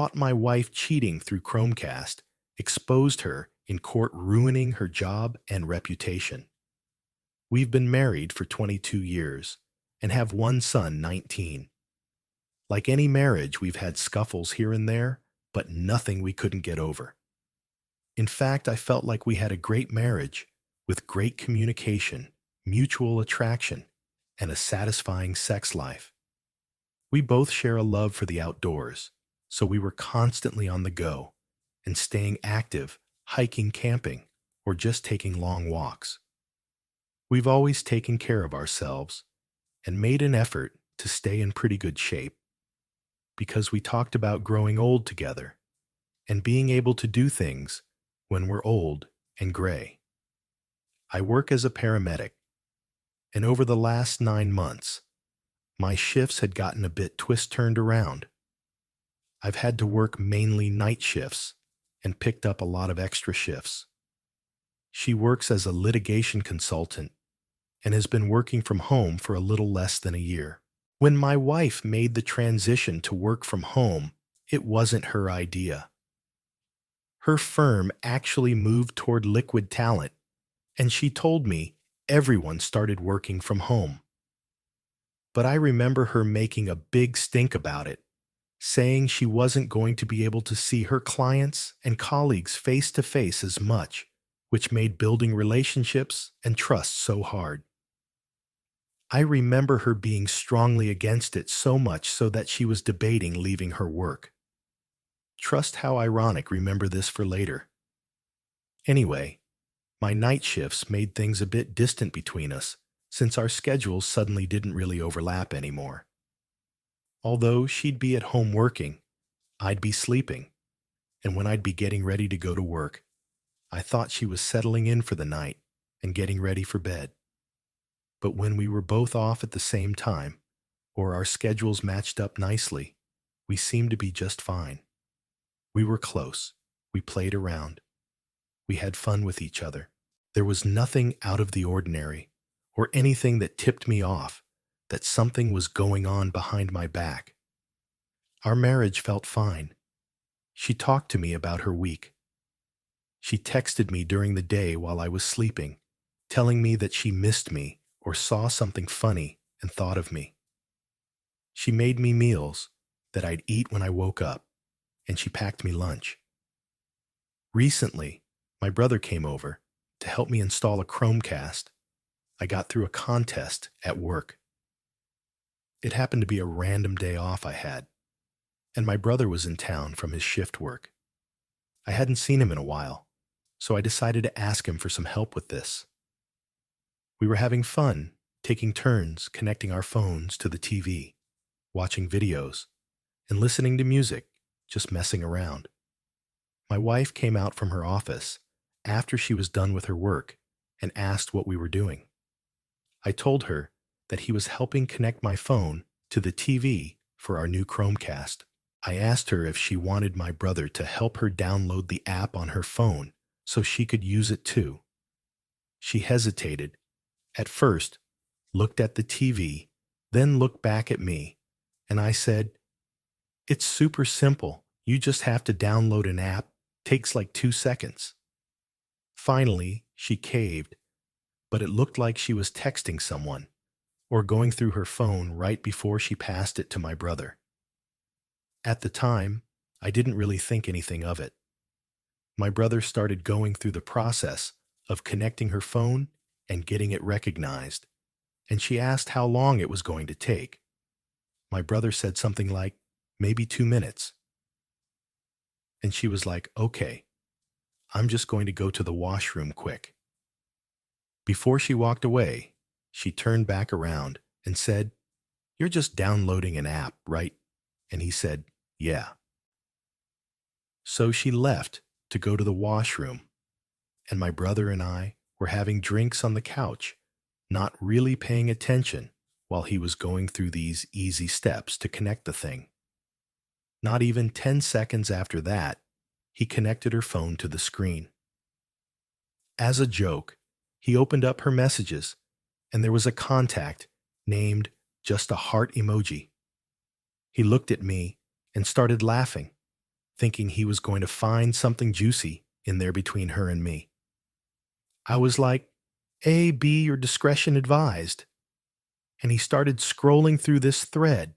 caught my wife cheating through Chromecast, exposed her in court, ruining her job and reputation. We've been married for 22 years and have one son, 19. Like any marriage, we've had scuffles here and there, but nothing we couldn't get over. In fact, I felt like we had a great marriage with great communication, mutual attraction, and a satisfying sex life. We both share a love for the outdoors, so we were constantly on the go and staying active, hiking, camping, or just taking long walks. We've always taken care of ourselves and made an effort to stay in pretty good shape because we talked about growing old together and being able to do things when we're old and gray. I work as a paramedic, and over the last 9 months, my shifts had gotten a bit twist-turned around. I've had to work mainly night shifts and picked up a lot of extra shifts. She works as a litigation consultant and has been working from home for a little less than a year. When my wife made the transition to work from home, it wasn't her idea. Her firm actually moved toward liquid talent, and she told me everyone started working from home. But I remember her making a big stink about it, saying she wasn't going to be able to see her clients and colleagues face to face as much, which made building relationships and trust so hard. I remember her being strongly against it so much so that she was debating leaving her work. Trust how ironic, remember this for later. Anyway, my night shifts made things a bit distant between us since our schedules suddenly didn't really overlap anymore. Although she'd be at home working, I'd be sleeping, and when I'd be getting ready to go to work, I thought she was settling in for the night and getting ready for bed. But when we were both off at the same time, or our schedules matched up nicely, we seemed to be just fine. We were close. We played around. We had fun with each other. There was nothing out of the ordinary or anything that tipped me off that something was going on behind my back. Our marriage felt fine. She talked to me about her week. She texted me during the day while I was sleeping, telling me that she missed me or saw something funny and thought of me. She made me meals that I'd eat when I woke up, and she packed me lunch. Recently, my brother came over to help me install a Chromecast. I got through a contest at work. It happened to be a random day off I had, and my brother was in town from his shift work. I hadn't seen him in a while, so I decided to ask him for some help with this. We were having fun, taking turns connecting our phones to the TV, watching videos, and listening to music, just messing around. My wife came out from her office after she was done with her work and asked what we were doing. I told her that he was helping connect my phone to the TV for our new Chromecast. I asked her if she wanted my brother to help her download the app on her phone so she could use it too. She hesitated, at first, looked at the TV, then looked back at me, and I said, "It's super simple. You just have to download an app. Takes like 2 seconds." Finally, she caved, but it looked like she was texting someone or going through her phone right before she passed it to my brother. At the time, I didn't really think anything of it. My brother started going through the process of connecting her phone and getting it recognized, and she asked how long it was going to take. My brother said something like, maybe 2 minutes. And she was like, "Okay, I'm just going to go to the washroom quick." Before she walked away, she turned back around and said, "You're just downloading an app, right?" And he said, "Yeah." So she left to go to the washroom, and my brother and I were having drinks on the couch, not really paying attention while he was going through these easy steps to connect the thing. Not even 10 seconds after that, he connected her phone to the screen. As a joke, he opened up her messages, and there was a contact named just a heart emoji. He looked at me and started laughing, thinking he was going to find something juicy in there between her and me. I was like, A, B, your discretion advised. And he started scrolling through this thread,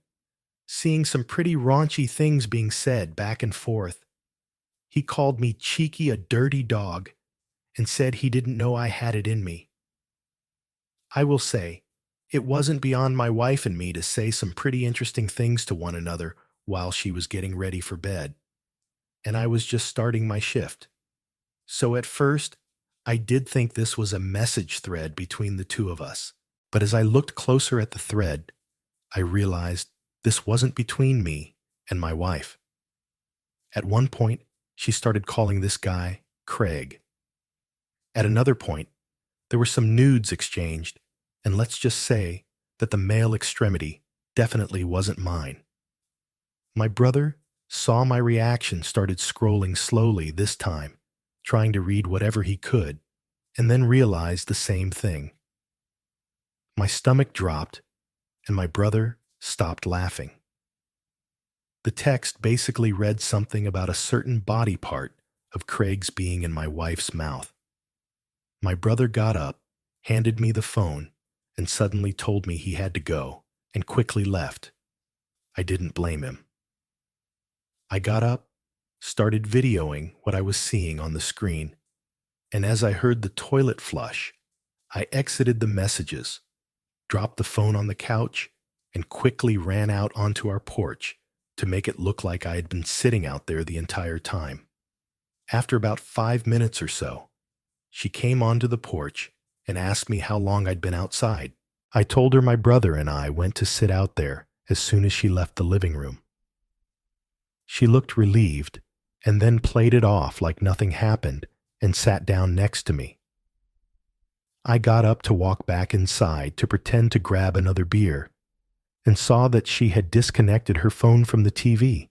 seeing some pretty raunchy things being said back and forth. He called me cheeky, a dirty dog, and said he didn't know I had it in me. I will say, it wasn't beyond my wife and me to say some pretty interesting things to one another while she was getting ready for bed, and I was just starting my shift. So at first, I did think this was a message thread between the two of us. But as I looked closer at the thread, I realized this wasn't between me and my wife. At one point, she started calling this guy Craig. At another point, there were some nudes exchanged, and let's just say that the male extremity definitely wasn't mine. My brother saw my reaction, started scrolling slowly this time, trying to read whatever he could, and then realized the same thing. My stomach dropped, and my brother stopped laughing. The text basically read something about a certain body part of Craig's being in my wife's mouth. My brother got up, handed me the phone, and suddenly told me he had to go, and quickly left. I didn't blame him. I got up, started videoing what I was seeing on the screen, and as I heard the toilet flush, I exited the messages, dropped the phone on the couch, and quickly ran out onto our porch to make it look like I had been sitting out there the entire time. After about 5 minutes or so, she came onto the porch and asked me how long I'd been outside. I told her my brother and I went to sit out there as soon as she left the living room. She looked relieved and then played it off like nothing happened and sat down next to me. I got up to walk back inside to pretend to grab another beer and saw that she had disconnected her phone from the TV,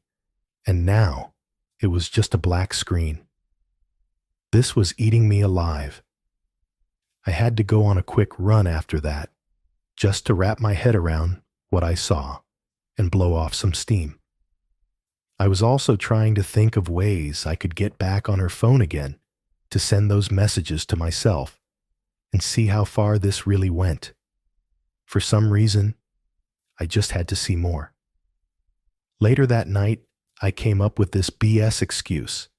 and now it was just a black screen. This was eating me alive. I had to go on a quick run after that, just to wrap my head around what I saw and blow off some steam. I was also trying to think of ways I could get back on her phone again to send those messages to myself and see how far this really went. For some reason, I just had to see more. Later that night, I came up with this BS excuse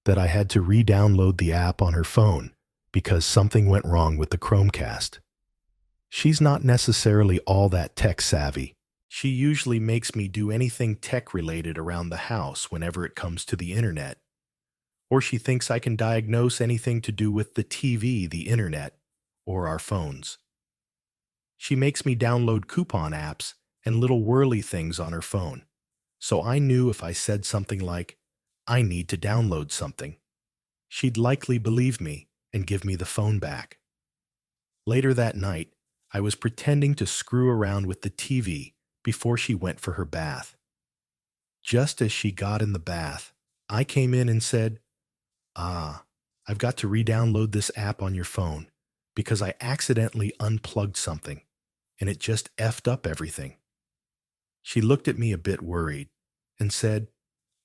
that I had to re-download the app on her phone because something went wrong with the Chromecast. She's not necessarily all that tech savvy. She usually makes me do anything tech-related around the house whenever it comes to the internet. Or she thinks I can diagnose anything to do with the TV, the internet, or our phones. She makes me download coupon apps and little whirly things on her phone, so I knew if I said something like, "I need to download something," she'd likely believe me and give me the phone back. Later that night, I was pretending to screw around with the TV before she went for her bath. Just as she got in the bath, I came in and said, I've got to re-download this app on your phone because I accidentally unplugged something and it just effed up everything." She looked at me a bit worried and said,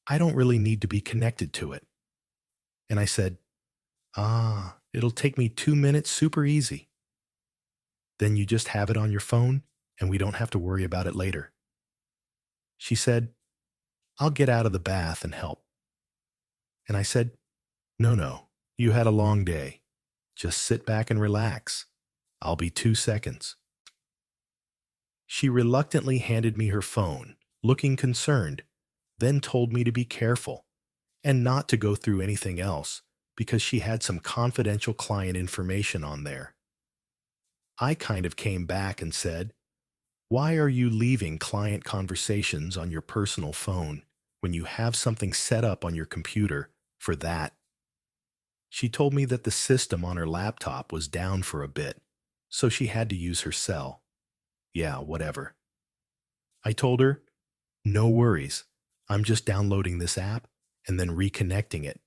"I don't really need to be connected to it." And I said, it'll take me 2 minutes, super easy. Then you just have it on your phone and we don't have to worry about it later. She said, "I'll get out of the bath and help." And I said, No, you had a long day. Just sit back and relax. I'll be 2 seconds. She reluctantly handed me her phone, looking concerned, then told me to be careful and not to go through anything else because she had some confidential client information on there. I kind of came back and said, "Why are you leaving client conversations on your personal phone when you have something set up on your computer for that?" She told me that the system on her laptop was down for a bit, so she had to use her cell. Yeah, whatever. I told her, "No worries. I'm just downloading this app and then reconnecting it."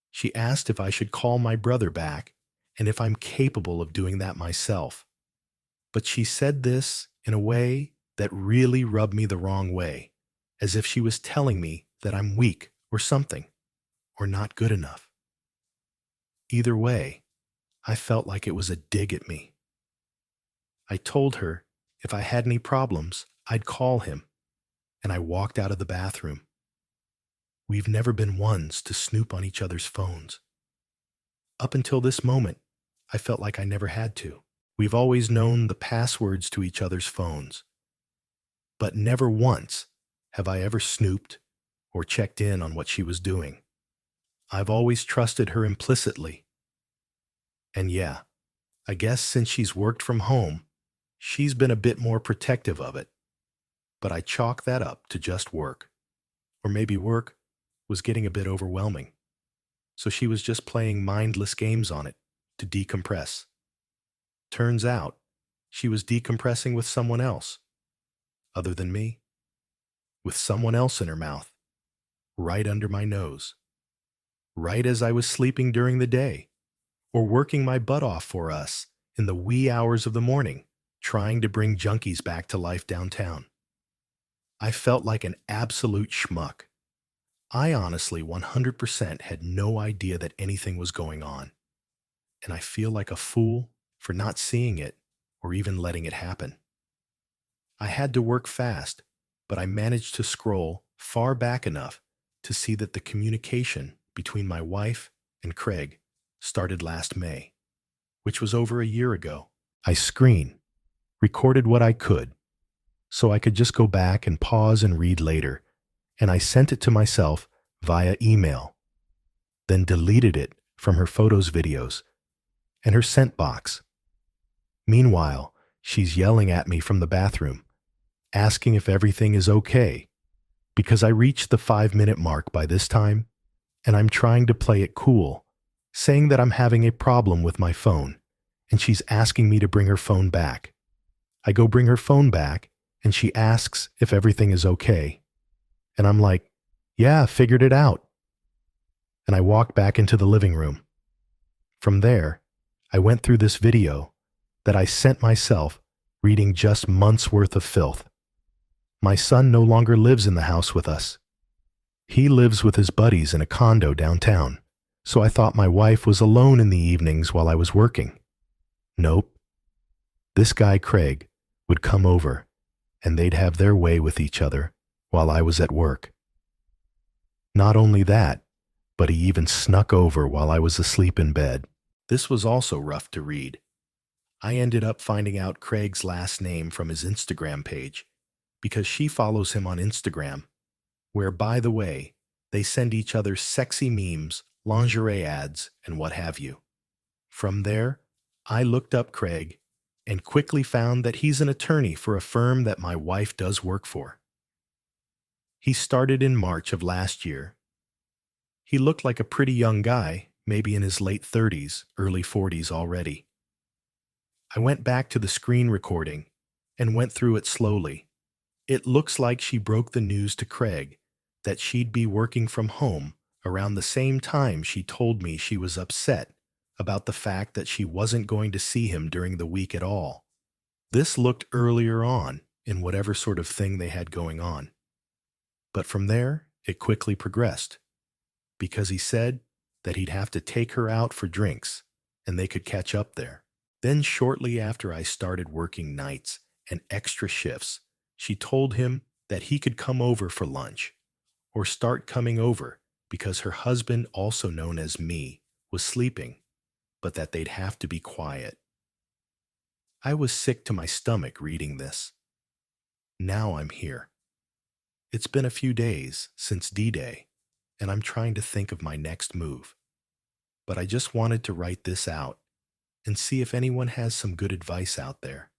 She asked if I should call my brother back and if I'm capable of doing that myself. But she said this in a way that really rubbed me the wrong way, as if she was telling me that I'm weak or something, or not good enough. Either way, I felt like it was a dig at me. I told her if I had any problems, I'd call him, and I walked out of the bathroom. We've never been ones to snoop on each other's phones. Up until this moment, I felt like I never had to. We've always known the passwords to each other's phones, but never once have I ever snooped or checked in on what she was doing. I've always trusted her implicitly. And yeah, I guess since she's worked from home, she's been a bit more protective of it. But I chalk that up to just work. Or maybe work was getting a bit overwhelming. So she was just playing mindless games on it to decompress. Turns out, she was decompressing with someone else, other than me, with someone else in her mouth, right under my nose, right as I was sleeping during the day, or working my butt off for us in the wee hours of the morning, trying to bring junkies back to life downtown. I felt like an absolute schmuck. I honestly 100% had no idea that anything was going on, and I feel like a fool for not seeing it or even letting it happen. I had to work fast, but I managed to scroll far back enough to see that the communication between my wife and Craig started last May, which was over a year ago. I recorded what I could, so I could just go back and pause and read later, and I sent it to myself via email, then deleted it from her photos, videos, and her sent box. Meanwhile, she's yelling at me from the bathroom, asking if everything is okay, because I reached the 5-minute mark by this time, and I'm trying to play it cool, saying that I'm having a problem with my phone, and she's asking me to bring her phone back. I go bring her phone back, and she asks if everything is okay. And I'm like, yeah, figured it out. And I walk back into the living room. From there, I went through this video that I sent myself, reading just months' worth of filth. My son no longer lives in the house with us. He lives with his buddies in a condo downtown, so I thought my wife was alone in the evenings while I was working. Nope. This guy, Craig, would come over, and they'd have their way with each other while I was at work. Not only that, but he even snuck over while I was asleep in bed. This was also rough to read. I ended up finding out Craig's last name from his Instagram page because she follows him on Instagram, where, by the way, they send each other sexy memes, lingerie ads, and what have you. From there, I looked up Craig and quickly found that he's an attorney for a firm that my wife does work for. He started in March of last year. He looked like a pretty young guy, maybe in his late 30s, early 40s already. I went back to the screen recording and went through it slowly. It looks like she broke the news to Craig that she'd be working from home around the same time she told me she was upset about the fact that she wasn't going to see him during the week at all. This looked earlier on in whatever sort of thing they had going on. But from there, it quickly progressed, because he said that he'd have to take her out for drinks and they could catch up there. Then shortly after I started working nights and extra shifts, she told him that he could come over for lunch, or start coming over, because her husband, also known as me, was sleeping, but that they'd have to be quiet. I was sick to my stomach reading this. Now I'm here. It's been a few days since D-Day, and I'm trying to think of my next move. But I just wanted to write this out and see if anyone has some good advice out there.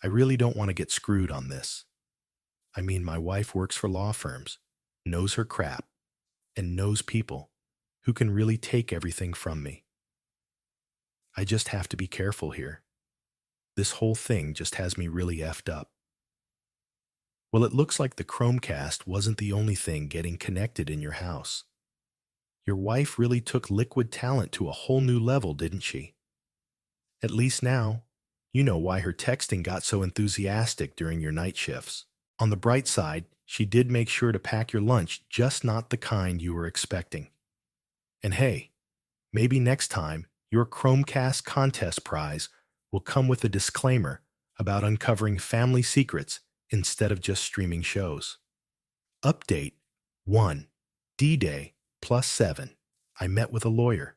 I really don't want to get screwed on this. I mean, my wife works for law firms, knows her crap, and knows people who can really take everything from me. I just have to be careful here. This whole thing just has me really effed up. Well, it looks like the Chromecast wasn't the only thing getting connected in your house. Your wife really took liquid talent to a whole new level, didn't she? At least now, you know why her texting got so enthusiastic during your night shifts. On the bright side, She did make sure to pack your lunch, just not the kind you were expecting. And hey, maybe next time your Chromecast contest prize will come with a disclaimer about uncovering family secrets instead of just streaming shows. Update 1. D-Day +7. I met with a lawyer.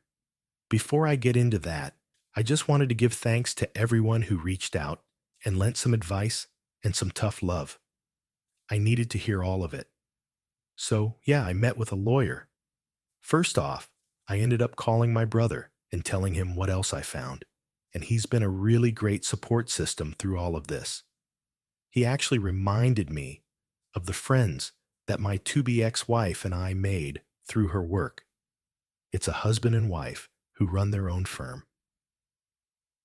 Before I get into that, I just wanted to give thanks to everyone who reached out and lent some advice and some tough love. I needed to hear all of it. So, yeah, I met with a lawyer. First off, I ended up calling my brother and telling him what else I found, and he's been a really great support system through all of this. He actually reminded me of the friends that my to-be ex-wife and I made through her work. It's a husband and wife who run their own firm.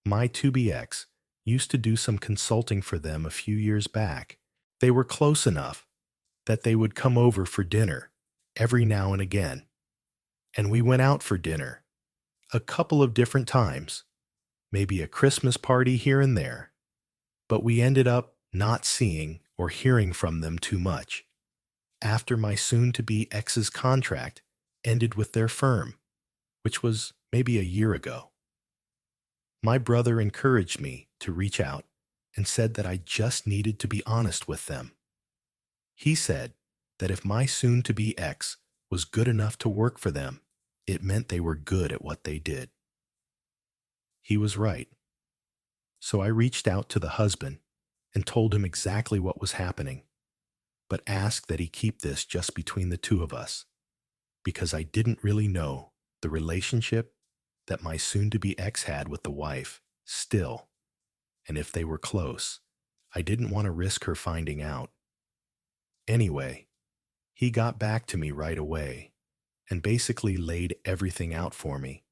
My to-be ex used to do some consulting for them a few years back. They were close enough that they would come over for dinner every now and again. And we went out for dinner a couple of different times, maybe a Christmas party here and there, but we ended up not seeing or hearing from them too much after my soon-to-be ex's contract ended with their firm, which was maybe a year ago. My brother encouraged me to reach out and said that I just needed to be honest with them. He said that if my soon-to-be ex was good enough to work for them, it meant they were good at what they did. He was right. So I reached out to the husband and told him exactly what was happening, but asked that he keep this just between the two of us, because I didn't really know the relationship that my soon-to-be ex had with the wife still, and if they were close, I didn't want to risk her finding out. Anyway, he got back to me right away and basically laid everything out for me.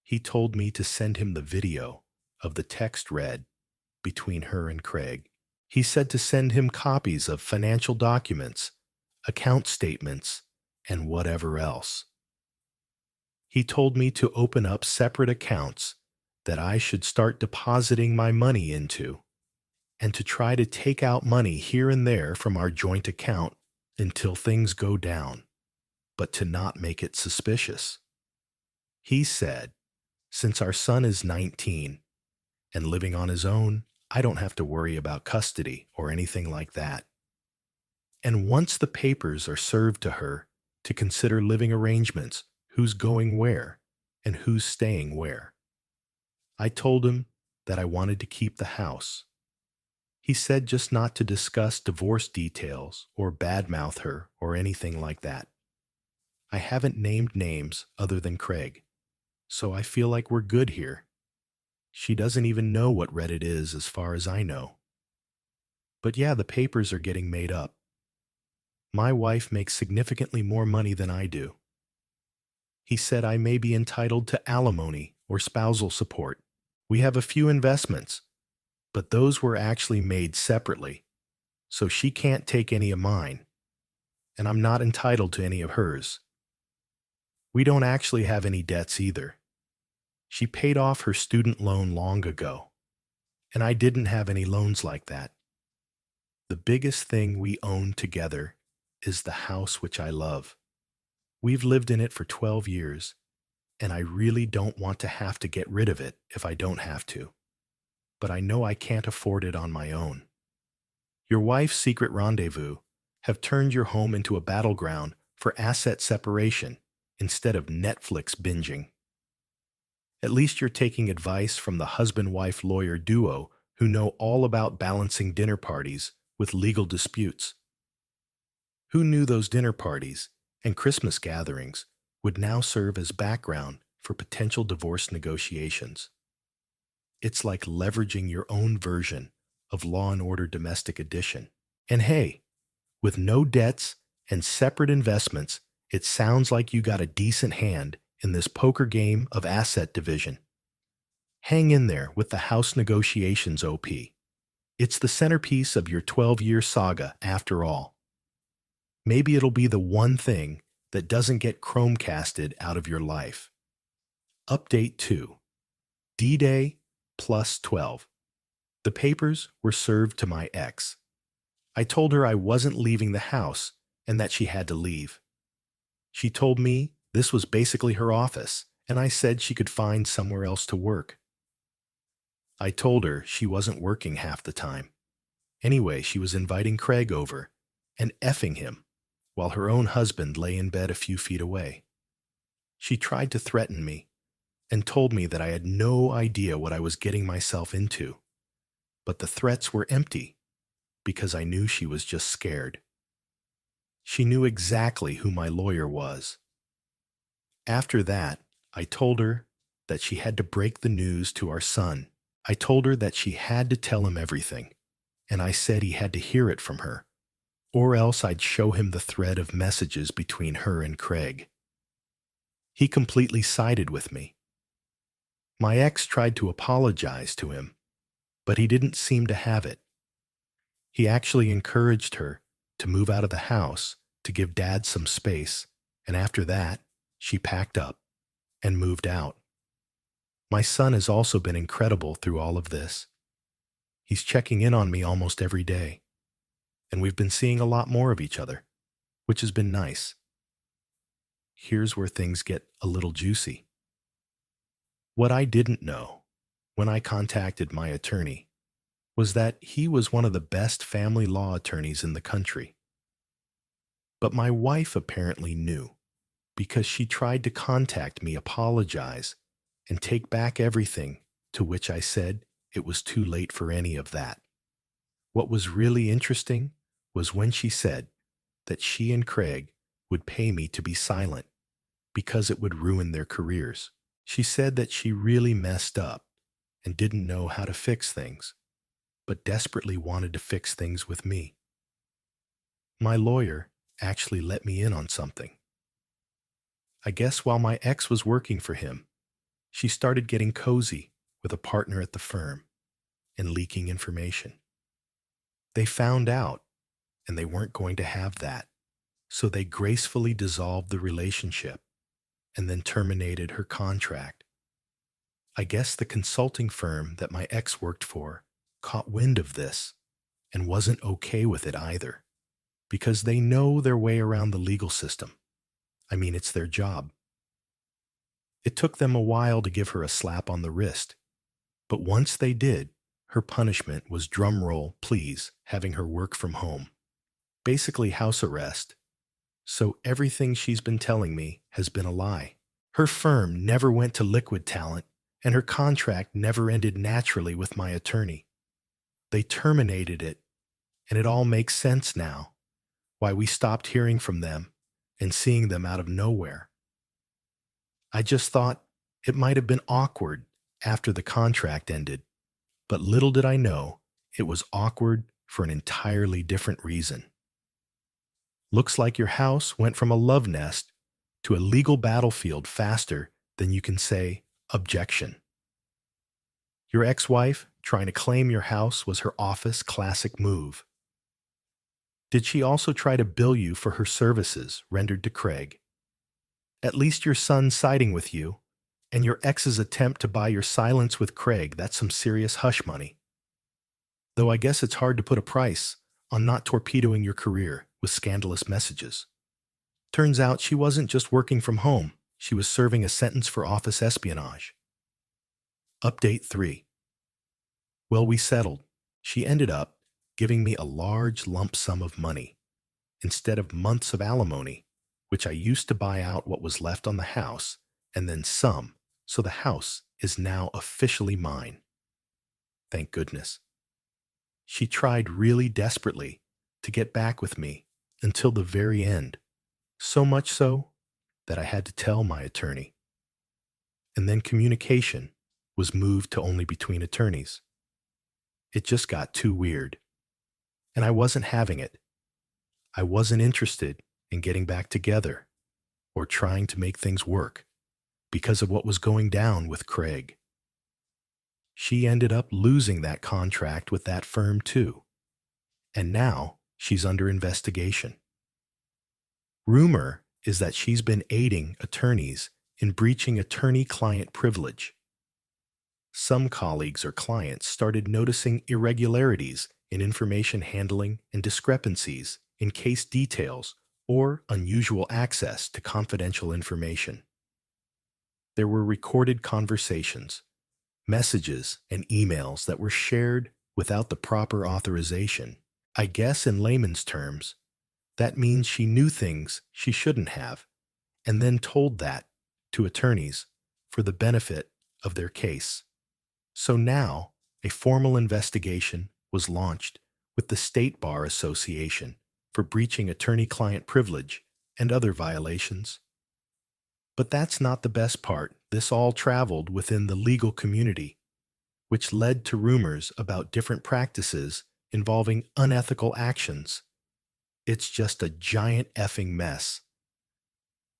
He told me to send him the video of the text read between her and Craig. He said to send him copies of financial documents, account statements, and whatever else. He told me to open up separate accounts that I should start depositing my money into, and to try to take out money here and there from our joint account until things go down, but to not make it suspicious. He said, since our son is 19 and living on his own, I don't have to worry about custody or anything like that. And once the papers are served to her to consider living arrangements, who's going where and who's staying where. I told him that I wanted to keep the house. He said just not to discuss divorce details or badmouth her or anything like that. I haven't named names other than Craig, so I feel like we're good here. She doesn't even know what Reddit is as far as I know. But yeah, the papers are getting made up. My wife makes significantly more money than I do. He said I may be entitled to alimony or spousal support. We have a few investments, but those were actually made separately, so she can't take any of mine, and I'm not entitled to any of hers. We don't actually have any debts either. She paid off her student loan long ago, and I didn't have any loans like that. The biggest thing we own together is the house which I love. We've lived in it for 12 years, and I really don't want to have to get rid of it if I don't have to. But I know I can't afford it on my own. Your wife's secret rendezvous have turned your home into a battleground for asset separation instead of Netflix binging. At least you're taking advice from the husband-wife lawyer duo who know all about balancing dinner parties with legal disputes. Who knew those dinner parties and Christmas gatherings would now serve as background for potential divorce negotiations? It's like leveraging your own version of Law and Order Domestic Edition. And hey, with no debts and separate investments, it sounds like you got a decent hand in this poker game of asset division. Hang in there with the house negotiations, OP. It's the centerpiece of your 12-year saga after all. Maybe it'll be the one thing that doesn't get Chromecasted out of your life. Update 2. D-Day +12. The papers were served to my ex. I told her I wasn't leaving the house and that she had to leave. She told me this was basically her office, and I said she could find somewhere else to work. I told her she wasn't working half the time. Anyway, she was inviting Craig over and effing him while her own husband lay in bed a few feet away. She tried to threaten me and told me that I had no idea what I was getting myself into. But the threats were empty because I knew she was just scared. She knew exactly who my lawyer was. After that, I told her that she had to break the news to our son. I told her that she had to tell him everything, and I said he had to hear it from her, or else I'd show him the thread of messages between her and Craig. He completely sided with me. My ex tried to apologize to him, but he didn't seem to have it. He actually encouraged her to move out of the house to give Dad some space, and after that, she packed up and moved out. My son has also been incredible through all of this. He's checking in on me almost every day, and we've been seeing a lot more of each other, which has been nice. Here's where things get a little juicy. What I didn't know when I contacted my attorney was that he was one of the best family law attorneys in the country. But my wife apparently knew because she tried to contact me, apologize, and take back everything, to which I said it was too late for any of that. What was really interesting was when she said that she and Craig would pay me to be silent because it would ruin their careers. She said that she really messed up and didn't know how to fix things, but desperately wanted to fix things with me. My lawyer actually let me in on something. I guess while my ex was working for him, she started getting cozy with a partner at the firm and leaking information. They found out, and they weren't going to have that, so they gracefully dissolved the relationship and then terminated her contract. I guess the consulting firm that my ex worked for caught wind of this and wasn't okay with it either, because they know their way around the legal system. I mean, it's their job. It took them a while to give her a slap on the wrist, but once they did, her punishment was, drum roll, please, having her work from home. Basically house arrest. So everything she's been telling me has been a lie. Her firm never went to liquid talent, and her contract never ended naturally with my attorney. They terminated it, and it all makes sense now, why we stopped hearing from them and seeing them out of nowhere. I just thought it might have been awkward after the contract ended, but little did I know it was awkward for an entirely different reason. Looks like your house went from a love nest to a legal battlefield faster than you can say objection. Your ex-wife trying to claim your house was her office classic move. Did she also try to bill you for her services rendered to Craig? At least your son siding with you, and your ex's attempt to buy your silence with Craig, that's some serious hush money. Though I guess it's hard to put a price on not torpedoing your career with scandalous messages. Turns out she wasn't just working from home, she was serving a sentence for office espionage. Update 3. Well, we settled. She ended up giving me a large lump sum of money instead of months of alimony, which I used to buy out what was left on the house, and then some, so the house is now officially mine. Thank goodness. She tried really desperately to get back with me until the very end, so much so that I had to tell my attorney. And then communication was moved to only between attorneys. It just got too weird, and I wasn't having it. I wasn't interested in getting back together or trying to make things work because of what was going down with Craig. She ended up losing that contract with that firm too, and now she's under investigation. Rumor is that she's been aiding attorneys in breaching attorney-client privilege. Some colleagues or clients started noticing irregularities in information handling and discrepancies in case details or unusual access to confidential information. There were recorded conversations, messages, and emails that were shared without the proper authorization. I guess in layman's terms, that means she knew things she shouldn't have and then told that to attorneys for the benefit of their case. So now, a formal investigation was launched with the State Bar Association for breaching attorney-client privilege and other violations. But that's not the best part. This all traveled within the legal community, which led to rumors about different practices involving unethical actions. It's just a giant effing mess.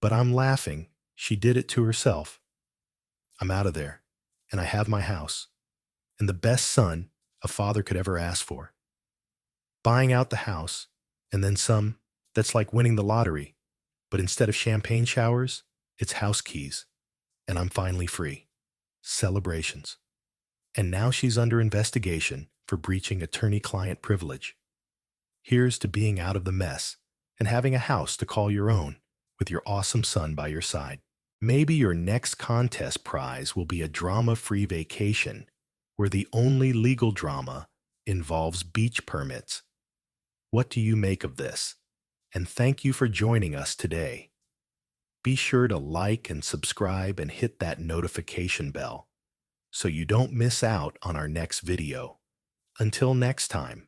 But I'm laughing. She did it to herself. I'm out of there, and I have my house, and the best son a father could ever ask for. Buying out the house, and then some, that's like winning the lottery, but instead of champagne showers, it's house keys, and I'm finally free. Celebrations. And now she's under investigation for breaching attorney-client privilege. Here's to being out of the mess and having a house to call your own with your awesome son by your side. Maybe your next contest prize will be a drama-free vacation where the only legal drama involves beach permits. What do you make of this? And thank you for joining us today. Be sure to like and subscribe and hit that notification bell so you don't miss out on our next video. Until next time.